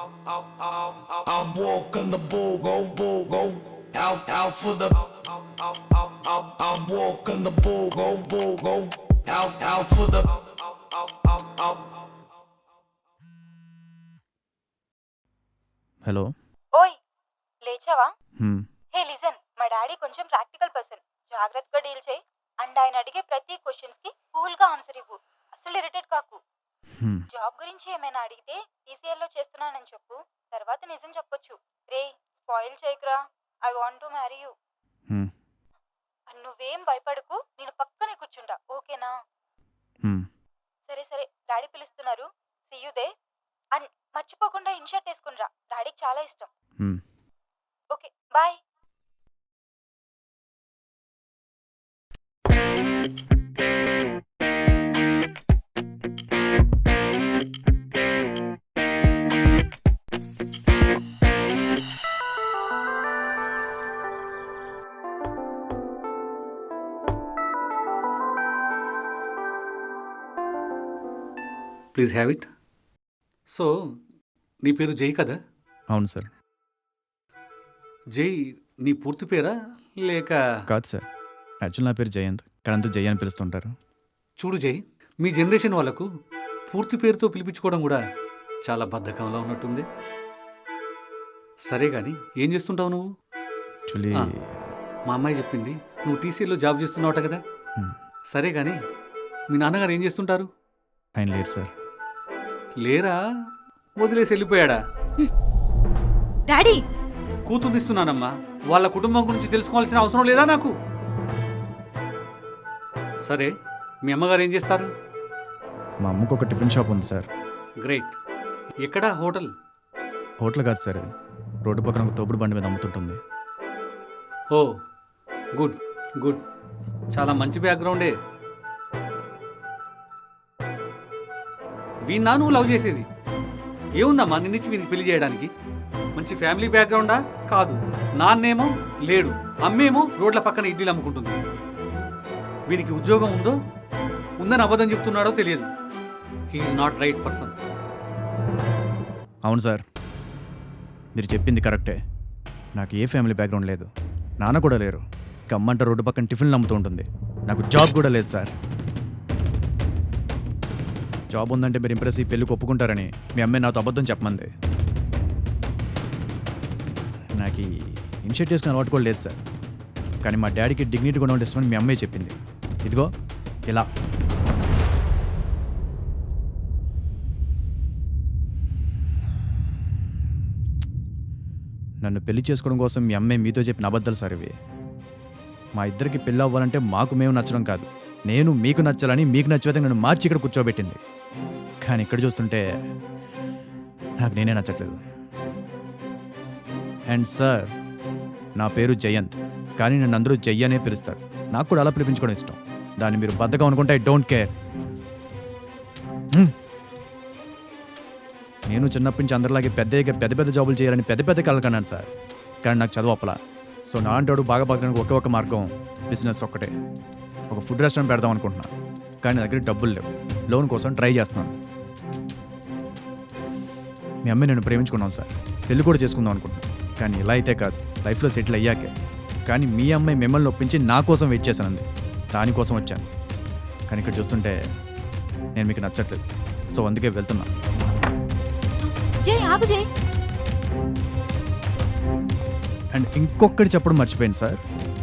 I'm walking the bull, go, out for the. I'm walking the bull, go, out for the. Hello. ఓయ్ లేచావా? హ్మ్. హే listen, మా daddy కొంచెం practical person, జాగ్రత్తగా deal చేయి. And ఆయన అడిగే ప్రతి క్వశ్చన్స్ కి కూల్ గా ఆన్సర్ ఇవ్వు, అసలు ఇరిటేట్ కాకు. హ్మ్. జాబ్ గురించి ఏమైనా అడిగితే టీసీఎల్ లో చేస్తున్నానని చెప్పు, తర్వాత నిజం చెప్పొచ్చు. రే స్పాయిల్ చేయకురా, I want to marry you. Hmm. And నువ్వేం భయపడకు, నేను పక్కనే కూర్చుంటా, ఓకేనా? హ్మ్. సరే సరే, డాడీ పిలుస్తున్నారు, సీ యూ దే. అండ్ మర్చిపోకుండా ఇన్షర్ట్ వేసుకునిరా, డాడీకి చాలా ఇష్టం. Hmm. Okay bye. Please have it. So నీ పేరు జై కదా? అవును సార్. జై నీ పూర్తి పేరా లేక? కాదు సార్, యాక్చువల్ నా పేరు జయంత్, కానీ అంతా జై అని పిలుస్తుంటారు. చూడు జై, మీ జనరేషన్ వాళ్ళకు పూర్తి పేరుతో పిలిపించుకోవడం కూడా చాలా బద్ధకంలా ఉన్నట్టుంది. సరే కానీ ఏం చేస్తుంటావు నువ్వు? యాక్చువల్లీ మా అమ్మాయి చెప్పింది నువ్వు టీసీలో జాబ్ చేస్తున్నావట కదా. హ్మ్. సరే కానీ మీ నాన్నగారు ఏం చేస్తుంటారు? ఆయన లేరు సార్. లేరా? వదిలేసి వెళ్ళిపోయాడా? డాడీ కూతుర్నిస్తున్నానమ్మా, వాళ్ళ కుటుంబం గురించి తెలుసుకోవాల్సిన అవసరం లేదా నాకు? సరే, మీ అమ్మగారు ఏం చేస్తారు? మా అమ్మకు ఒక టిఫిన్ షాప్ ఉంది సార్. గ్రేట్. ఎక్కడా హోటల్? హోటల్ కాదు సార్, రోడ్డు పక్కన ఒక తోపుడు బండి మీద అమ్ముతుంటుంది. ఓ గుడ్ గుడ్, చాలా మంచి బ్యాక్గ్రౌండే. వీణ్ణా నువ్వు లవ్ చేసేది? ఏముందమ్మా నిన్నిచ్చి వీనికి పెళ్లి చేయడానికి? మంచి ఫ్యామిలీ బ్యాక్గ్రౌండా? కాదు. నాన్నేమో లేడు, అమ్మేమో రోడ్ల పక్కన ఇడ్లీలు అమ్ముకుంటుంది. వీనికి ఉద్యోగం ఉందో ఉందని అబద్ధం చెప్తున్నాడో తెలియదు. He is not right person. అవును సార్, మీరు చెప్పింది కరెక్టే. నాకు ఏ ఫ్యామిలీ బ్యాక్గ్రౌండ్ లేదు, నాన్న కూడా లేరు. ఇక అమ్మంట రోడ్డు పక్కన టిఫిన్లు అమ్ముతూ ఉంటుంది. నాకు జాబ్ కూడా లేదు సార్. జాబ్ ఉందంటే మీరు ఇంప్రెస్ ఈ పెళ్ళికి ఒప్పుకుంటారని మీ అమ్మాయి నాతో అబద్ధం చెప్పమంది. నాకు ఈ ఇనిషియేట్ చేసుకునే అలవాటు కూడా లేదు సార్. కానీ మా డాడీకి డిగ్నిటీ కూడా ఉంటే ఇష్టమని మీ అమ్మాయి చెప్పింది. ఇదిగో ఇలా. నన్ను పెళ్లి చేసుకోవడం కోసం మీ అమ్మాయి మీతో చెప్పిన అబద్ధాలు సార్ ఇవి. మా ఇద్దరికి పెళ్ళి అవ్వాలంటే మాకు మేము నచ్చడం కాదు, నేను మీకు నచ్చాలని మీకు నచ్చే విధంగా నన్ను మార్చి ఇక్కడ కూర్చోబెట్టింది. కానీ ఇక్కడ చూస్తుంటే నాకు నేనే నచ్చట్లేదు. అండ్ సార్, నా పేరు జయంత్, కానీ నన్ను అందరూ జయ్య అనే పిలుస్తారు. నాకు కూడా అలా పిలిపించుకోవడం ఇష్టం. దాన్ని మీరు బద్ధకం అనుకుంటే ఐ డోంట్ కేర్. నేను చిన్నప్పటి నుంచి అందరిలాగే పెద్ద పెద్ద జాబులు చేయాలని పెద్ద కళలు కన్నాను సార్. కానీ నాకు చదువు అప్పలా. సో నా అంటాడు బాగా బతకడానికి ఒకే మార్గం బిజినెస్ ఒక్కటే. ఒక ఫుడ్ రెస్టారెంట్ పెడదాం అనుకుంటున్నాను, కానీ నా దగ్గర డబ్బులు లేవు. లోన్ కోసం ట్రై చేస్తున్నాను. మీ అమ్మాయి నేను ప్రేమించుకున్నాను సార్, పెళ్లి కూడా చేసుకుందాం అనుకుంటున్నాను. కానీ ఇలా అయితే కాదు, లైఫ్లో సెటిల్ అయ్యాకే. కానీ మీ అమ్మాయి మిమ్మల్ని ఒప్పించి నా కోసం వెయిట్ చేశానంది, దానికోసం వచ్చాను. కానీ ఇక్కడ చూస్తుంటే నేను మీకు నచ్చట్లేదు. సో అందుకే వెళ్తున్నా. జై ఆగు జై. అండ్ ఇంకొకటి చెప్పడం మర్చిపోయింది సార్.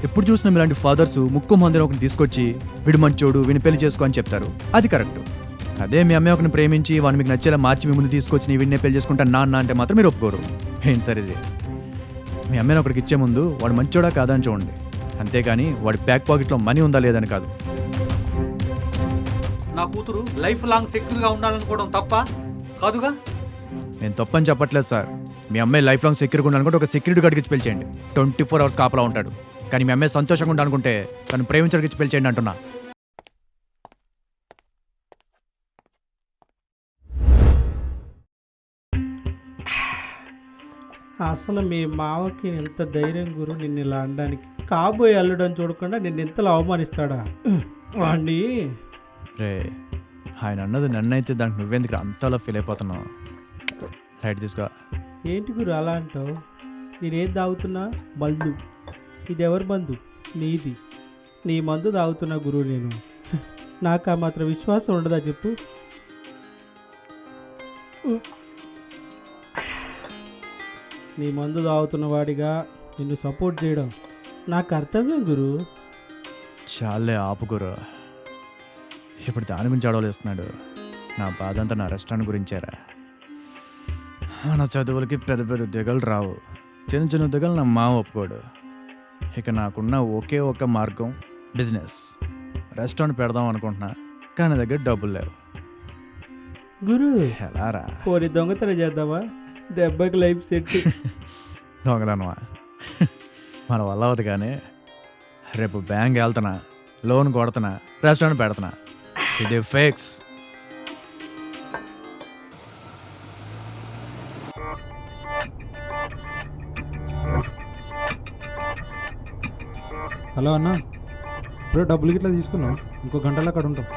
ఎప్పుడు చూసినా ఇలాంటి ఫాదర్స్ ముక్కు మందిరం ఒకరిని తీసుకొచ్చి వీడు మంచోడు, వీడిని పెళ్లి చేసుకో అని చెప్తారు. అది కరెక్ట్. అదే మీ అమ్మాయి ఒకరిని ప్రేమించి వాడిని మీకు నచ్చేలా మార్చి మీ ముందు తీసుకొచ్చి వీడినే పెళ్లి చేసుకుంటాను నాన్న అంటే మాత్రం మీరు ఒప్పుకోరు. ఏంటి సార్ ఇది? మీ అమ్మాయిని ఒకరికి ఇచ్చే ముందు వాడు మంచోడా కాదా అని చూడండి, అంతేగాని వాడి బ్యాక్ పాకెట్లో మనీ ఉందా లేదని కాదు. నా కూతురు లైఫ్ లాంగ్ సెక్యూర్గా ఉండాలనుకోవడం తప్ప కాదుగా? నేను తప్పని చెప్పట్లేదు సార్. మీ అమ్మాయి లైఫ్ లాంగ్ సెక్యూర్గా ఉండాలనుకుంటే ఒక సెక్యూరిటీ గార్డ్కి ఇచ్చి పెళ్లి చేయండి, 24 hours కాపలా ఉంటాడు. కానీ మీ అమ్మాయి సంతోషంగా ఉండాలనుకుంటే తను ప్రేమించడానికి ఇచ్చి పెళ్లి చేయండి అంటున్నా. అసలు మీ మావకి ఎంత ధైర్యం గురు నిన్ను ఇలా అనడానికి? కాబోయే అల్లుడని చూడకుండా నిన్ను ఇంతలో అవమానిస్తాడా వాణ్ణి? రే, ఆయన అన్నది నన్నైతే దానికి నువ్వెందుకు అంతలా ఫీల్ అయిపోతున్నావు? లైట్ తీసుకో. ఏంటి గురు అలా అంటావు? నేనేం తాగుతున్నా? మందు. ఇది ఎవరి మందు? నీది. నీ మందు తాగుతున్నా గురువు నేను. నాకు ఆ మాత్రం విశ్వాసం ఉండదా చెప్పు? నీ మందు తాగుతున్న వాడిగా నిన్ను సపోర్ట్ చేయడం నా కర్తవ్యం గురు. చాలే ఆపుకురు. ఇప్పుడు దాని గురించి అడవలేస్తున్నాడు. నా బాధ అంతా నా రెస్టారెంట్ గురించారా. నా చదువులకి పెద్ద పెద్ద ఉద్యోగాలు రావు, చిన్న చిన్న ఉద్యోగాలు నా మామ ఒప్పుకోడు. ఇక నాకున్న ఒకే ఒక్క మార్గం బిజినెస్. రెస్టారెంట్ పెడదాం అనుకుంటున్నా, కానీ దగ్గర డబ్బులు లేవు. గురు ఎలారా? పోనీ దొంగతనం చేద్దామా? దెబ్బకి లైఫ్ సెట్. దొంగదనమా? మన వల్ల అవుతుంది. కానీ రేపు బ్యాంక్ వెళ్తున్నా, లోన్ కొడుతున్నా, రెస్టారెంట్ పెడుతున్నా. ఇది ఫిక్స్. హలో అన్న, ఇప్పుడు డబ్బులు గిట్లా తీసుకున్నాం, ఇంకో గంటలో అక్కడ ఉంటాం.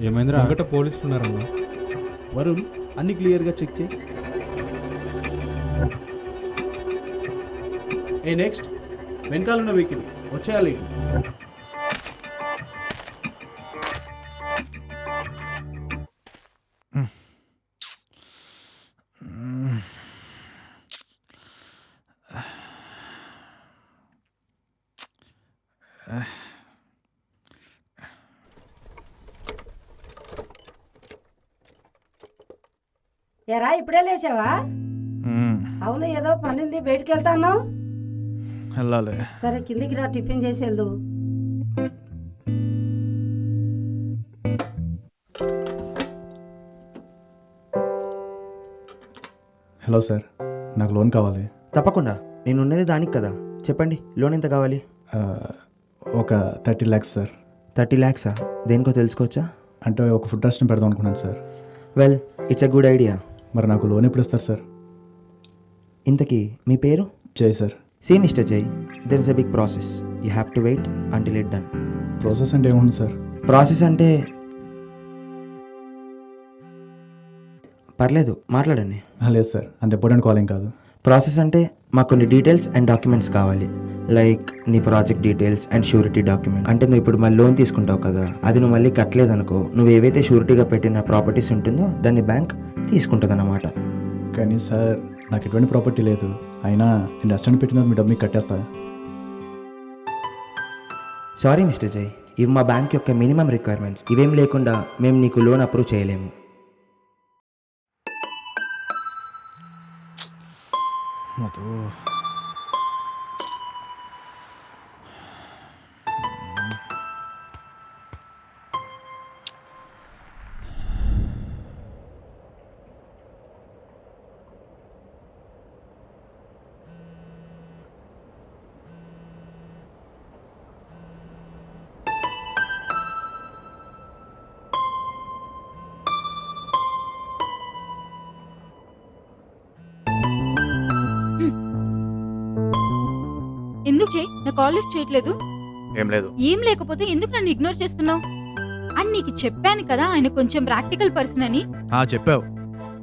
ఏమైందిరా? వెంకట పోలీసులు ఉన్నారన్న. వరుణ్ అన్ని క్లియర్గా చెక్ చేయి. నెక్స్ట్ వెనకాలన్న వెహికల్ వచ్చేయాలి. ఎరా ఇప్పుడే లేచావా? అవును, ఏదో పనింది, బయటికి వెళ్తాను. వెళ్ళాలి. సరే కిందికి రా, టిఫిన్ చేసి వెళ్దు. హలో సార్, నాకు లోన్ కావాలి. తప్పకుండా, నేను ఉన్నది దానికి కదా. చెప్పండి, లోన్ ఎంత కావాలి? ఒక 30 lakhs సార్. 30 lakhs? దేనికో తెలుసుకోవచ్చా? అంటే ఒక ఫుడ్ రెస్టారెంట్ పెడదాం అనుకున్నాను sir. Well, it's a good idea. మరి నాకు లోన్ ఎప్పుడు ఇస్తారు సార్? ఇంతకీ మీ పేరు? జై sir. See Mr. Jay, there is a big process. You have to wait until it's done. Process అంటే ఏముంది సార్? ప్రాసెస్ అంటే పర్లేదు, మాట్లాడండి. లేదు సార్, అంత ఇంపార్టెంట్ కాల్ ఏం కాదు. ప్రాసెస్ అంటే మాకు కొన్ని డీటెయిల్స్ అండ్ డాక్యుమెంట్స్ కావాలి. లైక్ నీ project details and surety document. అంటే నువ్వు ఇప్పుడు మళ్ళీ లోన్ తీసుకుంటావు కదా, అది నువ్వు మళ్ళీ కట్టలేదనుకో, నువ్వు ఏవైతే షూరిటీగా పెట్టిన ప్రాపర్టీస్ ఉంటుందో దాన్ని బ్యాంక్ తీసుకుంటుంది అన్నమాట. కానీ సార్, నాకు ఎటువంటి ప్రాపర్టీ లేదు. అయినా నేను రెస్టారెంట్ పెట్టిన మీ డబ్బు మీకు కట్టేస్తా. సారీ మిస్టర్ జై, ఇవి మా బ్యాంక్ యొక్క మినిమం రిక్వైర్మెంట్స్. ఇవేం లేకుండా మేము నీకు లోన్ అప్రూవ్ చేయలేము. ఎందుకు జై నా కాల్ లిఫ్ట్ చేయట్లేదు? ఏం లేదు. ఏం లేకపోతే ఎందుకు నన్ను ఇగ్నోర్ చేస్తున్నావు? అని నీకు చెప్పాను కదా ఆయన కొంచెం ప్రాక్టికల్ పర్సన్ అని. చెప్పావు.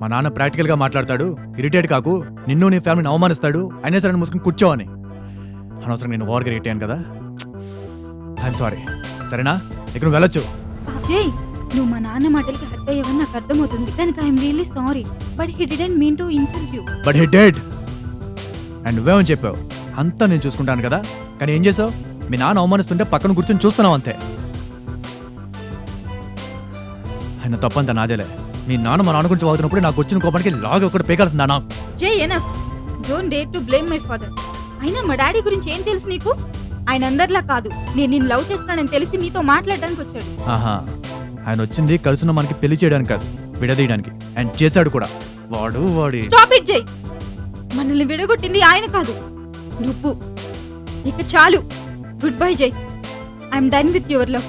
మా నాన్న ప్రాక్టికల్గా మాట్లాడతాడు, ఇరిటేట్ కాకు, నిన్ను నీ ఫ్యామిలీని అవమానిస్తాడు, అయినా సరే మూసుకుని కూర్చోవని. అనవసరం నేను ఓవర్గా రియాక్ట్ అయ్యాను కదా. I'm sorry. సరేనా, ఇక నువ్వు వెళ్ళొచ్చు. జై, నువ్వు మా నాన్న మాటలకి హర్ట్ అయ్యావని నాకు అర్థమవుతుంది. దానికి I'm really sorry, but he didn't mean to insult you. But he did. And నువ్వేమని చెప్పావు? అంతా నేను చూసుకుంటాను కదా. కానీ ఏం చేసావు? మీ నాన్న అవమానిస్తుంటే పక్కన కూర్చొని చూస్తున్నావు అంతే. ఆయన తప్పంతా నాదేలే. మీ నాన్న మా నాన్న గురించి వాగుతున్నప్పుడు నాకు వచ్చిన కోపానికి లాగా ఒకటి పేకాల్సిందా? నా జై enough, don't dare to blame my father. అయినా మా డాడీ గురించి ఏం తెలుసు నీకు? ఆయన అందరిలా కాదు. నేను నిన్ను లవ్ చేస్తున్నానని తెలిసి నీతో మాట్లాడడానికి వచ్చాడు. ఆయన వచ్చింది కలుసున్న మనకి పెళ్లి చేయడానికి కాదు, విడదీయడానికి. అండ్ చేశాడు కూడా. వాడి స్టాప్ ఇట్ జై. మనల్ని విడగొట్టింది ఆయన కాదు, నువ్వు. ఇక చాలు. గుడ్ బై జై. I'm done with your love.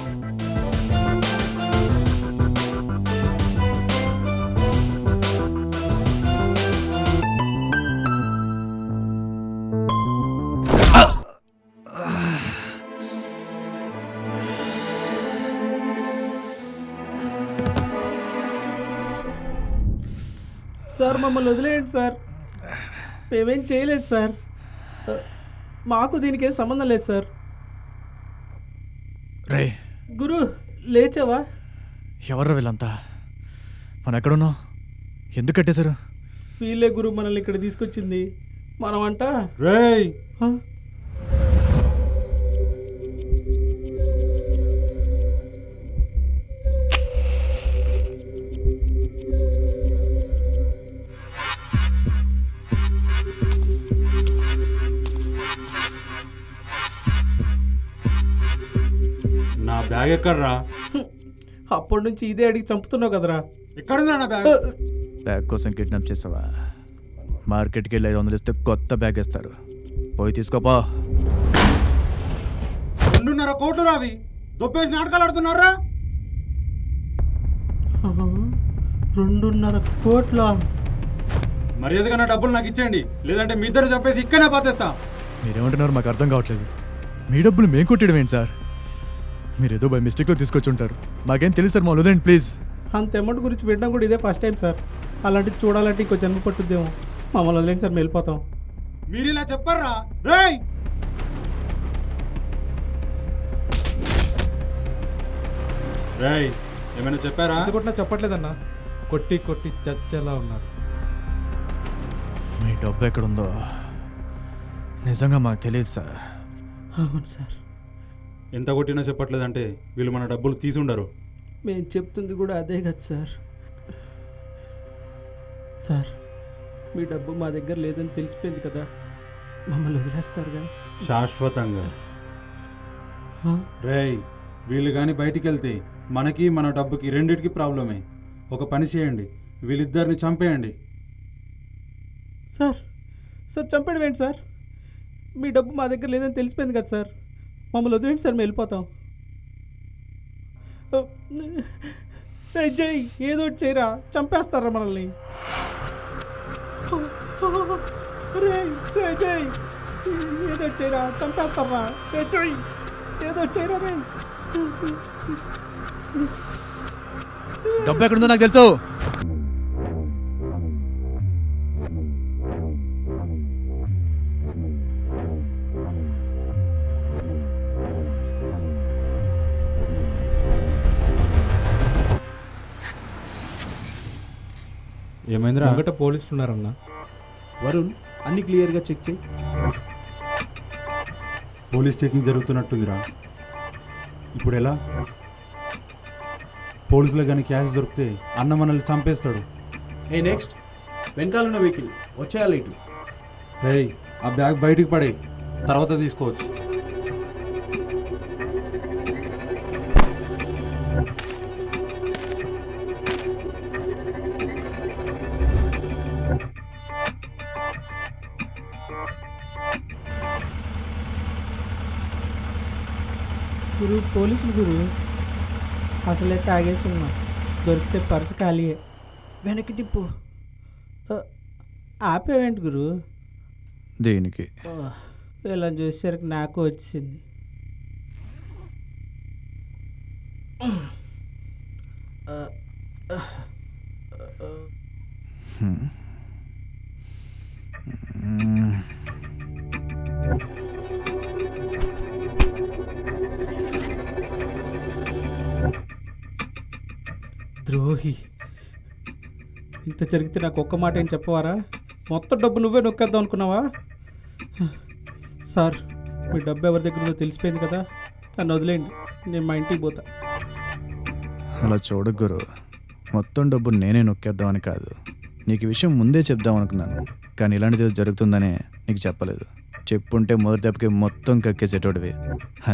Sir మమ్మల్ని వదిలేయండి సార్, మేమేం చేయలేదు సార్, మాకు దీనికి ఏం సంబంధం లేదు సార్. రే గురు లేచావా? ఎవర్రా వీళ్ళంతా? మనం ఎక్కడున్నాం? ఎందుకు కట్టేశారు? వీళ్ళే గురు మనల్ని ఇక్కడ తీసుకొచ్చింది. మనం అంట రేయ్ నా బ్యాగ్ ఎక్కడ్రా? అప్పటి నుంచి ఇదే అడిగి చంపుతున్నావు కదరా. ఎక్కడుందా నా బ్యాగ్? బ్యాగ్ కోసం కిడ్నాప్ చేసావా? మార్కెట్కి వెళ్ళి 500 ఇస్తే కొత్త బ్యాగ్ ఇస్తారు, పోయి తీసుకోపో. 2.5 కోట్లు రావి దొబ్బేసి నాటకాలు ఆడుతున్నారా? 2.5 కోట్ల? మర్యాదగా నా డబ్బులు నాకు ఇచ్చేయండి, లేదంటే మీ ఇద్దరు చెప్పేసి ఇక్కడనే పాతేస్తా. మీరేమంటున్నారు మాకు అర్థం కావట్లేదు. మీ డబ్బులు మేము కొట్టడం ఏంటి సార్? మీరు ఏదో బై మిస్టేక్లో తీసుకొచ్చి ఉంటారు, మాకేం తెలుసు సార్, మా వదిలేండి ప్లీజ్. అంత అమౌంట్ గురించి వినడం కూడా ఇదే ఫస్ట్ టైం సార్. అలాంటివి చూడాలంటే ఇంకో జన్మ పట్టుద్దేమో. మమ్మల్ని వదిలేండి సార్, మేము వెళ్ళిపోతాం. మీరు ఇలా చెప్పర్రా? రేయ్ రేయ్ ఏమైనా చెప్పారా? కొట్టినా చెప్పట్లేదన్నా, కొట్టి కొట్టి చచ్చేలా ఉన్నారు. మీ డబ్బు ఎక్కడుందో నిజంగా మాకు తెలియదు సార్. అవును సార్, ఎంత కొట్టినా చెప్పట్లేదంటే వీళ్ళు మన డబ్బులు తీసుండరు. మేము చెప్తుంది కూడా అదే కదా సార్. సార్ మీ డబ్బు మా దగ్గర లేదని తెలిసిపోయింది కదా, మమ్మల్ని వదిలేస్తారుగా శాశ్వతంగా. రేయ్ వీళ్ళు కానీ బయటికి వెళ్తే మనకి మన డబ్బుకి రెండిటికి ప్రాబ్లమే. ఒక పని చేయండి, వీళ్ళిద్దరిని చంపేయండి. సార్ సార్ చంపేయడం ఏంటి సార్? మీ డబ్బు మా దగ్గర లేదని తెలిసిపోయింది కదా సార్, మమ్మల్ని వదిలేండి సార్, మేము వెళ్ళిపోతాం. జై ఏదో ఒకటి చేయరా, చంపేస్తారా మనల్ని? జై ఏదో ఒకటి చేయరా, చంపేస్తారా? జై ఏదో ఒకటి చేయరా రే. డబ్బు ఎక్కడుందో నాకు తెలుసు. ఏమైందిరా? ఒకట పోలీసులు ఉన్నారన్న. వరుణ్ అన్ని క్లియర్గా చెక్ చేయి. పోలీస్ చెకింగ్ జరుగుతున్నట్టుందిరా. ఇప్పుడు ఎలా? పోలీసులకు కానీ క్యాష్ దొరికితే అన్న మనల్ని చంపేస్తాడు. నెక్స్ట్ వెనకాలన్న వెహికల్ వచ్చేయాలి ఇటు. రేయ్ ఆ బ్యాగ్ బయటికి పడే, తర్వాత తీసుకోవచ్చు. గురు పోలీసులు గురు, అసలే తాగేసి ఉన్నా, దొరికితే పర్సు ఖాళీయే. వెనక్కి తిప్పు. ఆపేవేంటి గురు? దీనికి ఇలా చూసేసరికి నాకు వచ్చింది. ద్రోహి, ఇంత జరిగితే నాకు ఒక్క మాట ఏం చెప్పవారా? మొత్తం డబ్బు నువ్వే నొక్కేద్దాం అనుకున్నావా? సార్ మీ డబ్బు ఎవరి దగ్గర ఉందో తెలిసిపోయింది కదా, నన్ను వదిలేండి, నేను మా ఇంటికి పోతా. అలా చూడకు గురు, మొత్తం డబ్బు నేనే నొక్కేద్దామని కాదు, నీకు ఈ విషయం ముందే చెప్దాం అనుకున్నాను, కానీ ఇలాంటిది జరుగుతుందనే నీకు చెప్పలేదు. చెప్పుంటే మొదటి దెబ్బకి మొత్తం కక్కేసేటోడివి,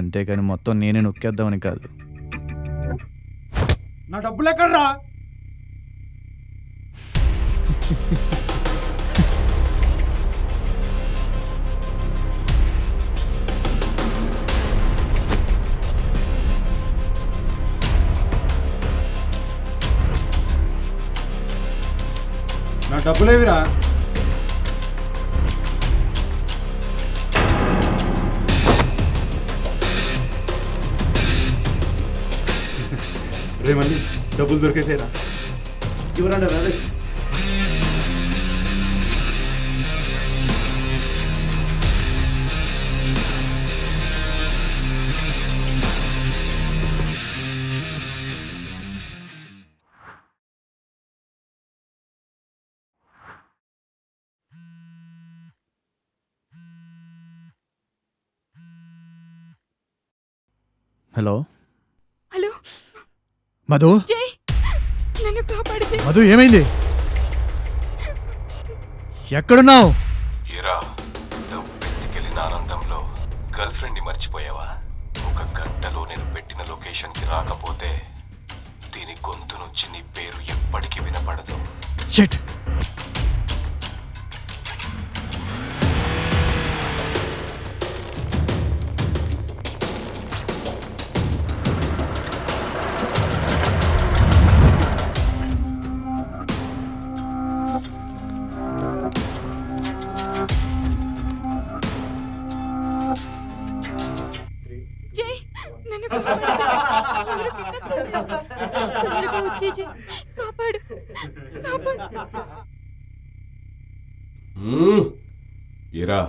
అంతేకాని మొత్తం నేనే నొక్కేద్దామని కాదు. నా డబ్బులు ఎక్కడ్రా? నా డబ్బులేవిరా? రే మళ్ళీ డబ్బులు దొరికేసేరా? Your under arrest. Hello hello Madhu Jai, నన్ను కాపాడు జై. మధు ఏమైంది? ఎక్కడున్నావు? ఏరా, డబ్బెత్తికెళ్ళిన ఆనందంలో గర్ల్ ఫ్రెండ్ని మర్చిపోయావా? 1 గంటలో నేను పెట్టిన లొకేషన్కి రాకపోతే దీని గొంతు నుంచి నీ పేరు ఎప్పటికీ వినపడదు. షిట్. జై, నన్ను కాపాడు జై. తొందరగా వచ్చేయ్ జై. కాపాడు, కాపాడు. ఏరా,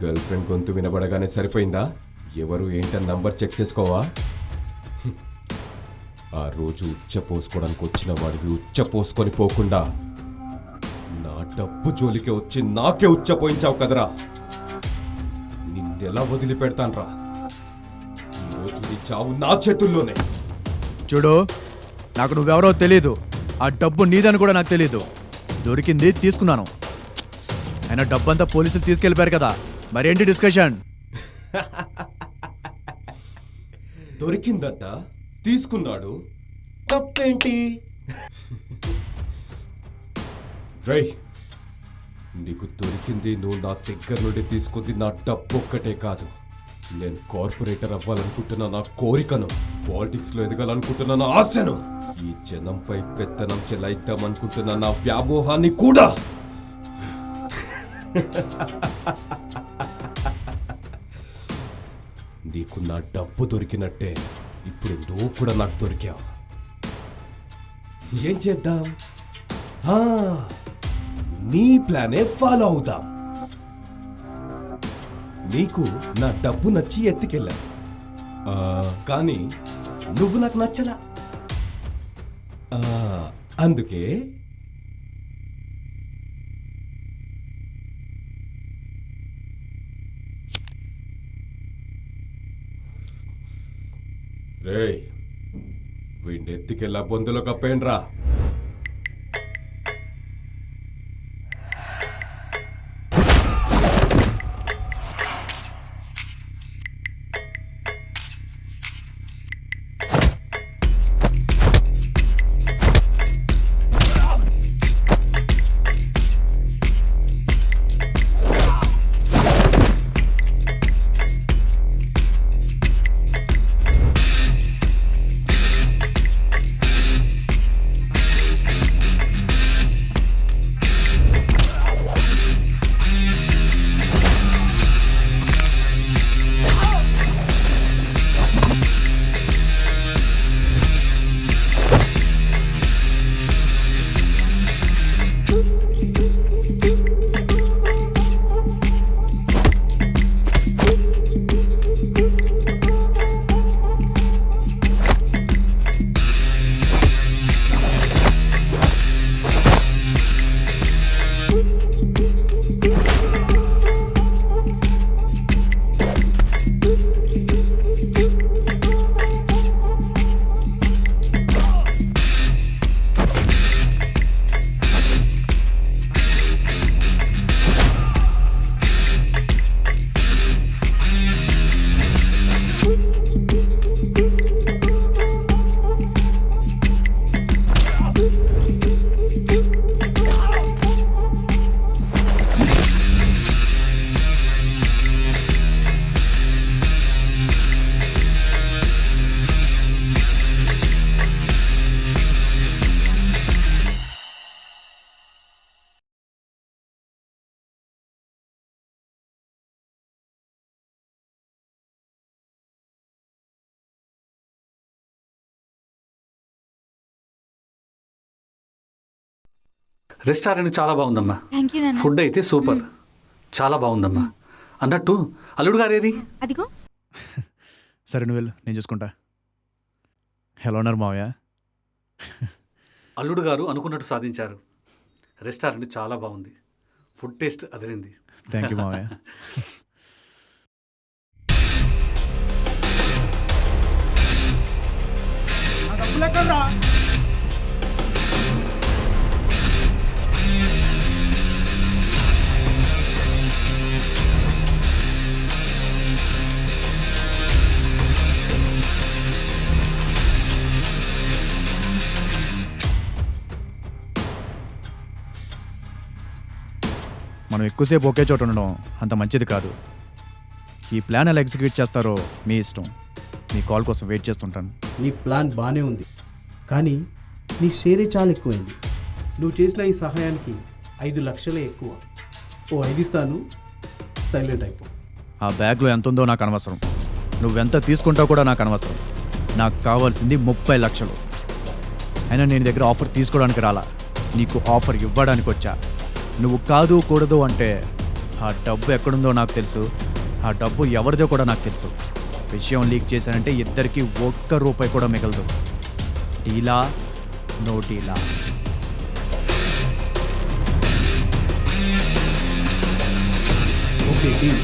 గర్ల్ ఫ్రెండ్ గొంతు వినబడగానే సరిపోయిందా? ఎవరు ఏంటని నంబర్ చెక్ చేసుకోవా? ఆ రోజు ఉచ్చ పోసుకోవడానికి వచ్చిన వాడివి ఉచ్చ పోసుకొని పోకుండా నా డబ్బు జోలికే వచ్చి నాకే ఉచ్చ పోయించావు కదరా. నిన్నెలా వదిలిపెడతాన్రా? ఈరోజు నీ చావు నా చేతుల్లోనే. చూడు, నాకు నువ్వెవరో తెలీదు, ఆ డబ్బు నీదని కూడా నాకు తెలీదు. దొరికింది తీసుకున్నాను. అయినా డబ్బంతా పోలీసులు తీసుకెళ్ళిపోయారు కదా, మరేంటి డిస్కషన్? దొరికిందట, తీసుకున్నాడు, తప్పేంటి? రై, నీకు దొరికింది నువ్వు నా దగ్గర నుండి తీసుకుంది నా డబ్బు ఒక్కటే కాదు. నేను కార్పొరేటర్ అవ్వాలనుకుంటున్న నా కోరికను, పాలిటిక్స్ లో ఎదగాలనుకుంటున్న నా ఆశను, ఈ జనంపై పెత్తనం చెలాయిద్దామనుకుంటున్న నా వ్యామోహాన్ని కూడా. నీకు నా డబ్బు దొరికినట్టే ఇప్పుడు నువ్వు కూడా నాకు దొరికావు. ఏం చేద్దాం? నీ ప్లానే ఫాలో అవుదాం. నీకు నా డబ్బు నచ్చి ఎత్తుకెళ్ళా, కానీ నువ్వు నాకు నచ్చలా. అందుకే రేయ్, వీడిని ఎత్తుకెళ్ళా బొందులో కప్పేండ్రా. రెస్టారెంట్ చాలా బాగుందమ్మా. థ్యాంక్ యూ నాన్న. ఫుడ్ అయితే సూపర్, చాలా బాగుందమ్మా. అన్నట్టు అల్లుడు గారేది? అదిగో. సరే నువ్వు వెళ్ళు, నేను చూసుకుంటా. ఎలా ఉన్నారు మావయ్య? అల్లుడు గారు అనుకున్నట్టు సాధించారు. రెస్టారెంట్ చాలా బాగుంది, food taste Adirindi. Thank you మావయ్య. డబ్బులెక్కడ్రా? మనం ఎక్కువసేపు ఒకే చోట ఉండడం అంత మంచిది కాదు. ఈ ప్లాన్ ఎలా ఎగ్జిక్యూట్ చేస్తారో మీ ఇష్టం. మీ కాల్ కోసం వెయిట్ చేస్తుంటాను. నీ ప్లాన్ బాగానే ఉంది, కానీ నీ షేరే చాలా ఎక్కువైంది. నువ్వు చేసిన ఈ సహాయానికి 5 లక్షలే ఎక్కువ. ఓ 5 ఇస్తాను, సైలెంట్ అయిపో. ఆ బ్యాగ్లో ఎంత ఉందో నాకు అనవసరం. నువ్వెంత తీసుకుంటావు కూడా నాకు అనవసరం. నాకు కావాల్సింది 30 లక్షలు. అయినా నేను దగ్గర ఆఫర్ తీసుకోవడానికి రాలా, నీకు ఆఫర్ ఇవ్వడానికి వచ్చా. నువ్వు కాదు కూడదు అంటే ఆ డబ్బు ఎక్కడుందో నాకు తెలుసు, ఆ డబ్బు ఎవరిదో కూడా నాకు తెలుసు. విషయం లీక్ చేశానంటే ఇద్దరికి ₹1 కూడా మిగలదు. డీలా నో డీలా? Okay deal.